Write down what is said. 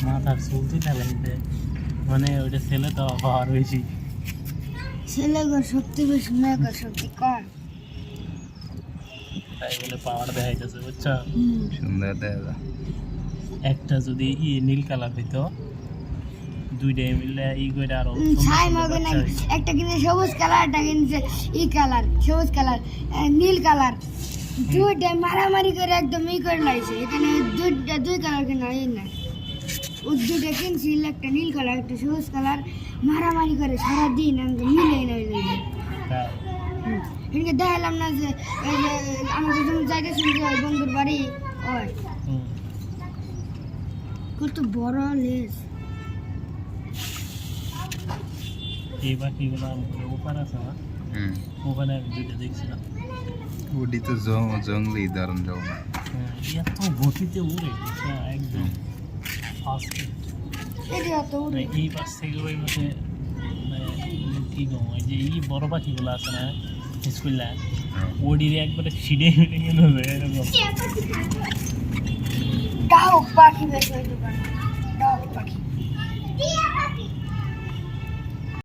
মাথার চলতি ট্যালেন্টে মানে ওইটা ছেলে তো পাওয়ার বেশি, ছেলেগর শক্তি বেশি, মেয়েগর শক্তি কম। তাই বলে পাওয়ার দেখাইতেছে, বুঝছো? সুন্দর দেখা যায়। একটা যদি নীল কালার হইতো, দুইটাই মিলে করে আরো ছাই মগে নাই, একটা কিনে সবুজ কালার, একটা কিনছে কালার, সবুজ কালার, নীল কালার, দুইটা মারামারি করে একদম করে লাইছে। এখানে দুই কালার কিনা না, ও দুইটা কিনছি, একটা নীল কালার একটা সবুজ কালার, মারামারি করে সারাদিন মিলে এদিকে দেখালাম না যে এই যে আমাদের যখন যাইতেছি ওই বন্ধুর বাড়ি, ওই কত বড় লেজ। এই পাখিগুলো ওপার আছে না, ওখানে আমি দুইটা দেখছিলাম। ওটি তো জঙ্গলি ধরন যাও না, এত গতিতে উড়ে একদম ফাস্ট। এই পাশ থেকে ওই পাশে কি গো, ওই যে এই বড় পাখিগুলো আছে না স্কুলে, ওডির একবারে ছিঁড়ে মিলে গেল এরকম। ডাক পাখি বেশ হইতে পারে, ডাক পাখি।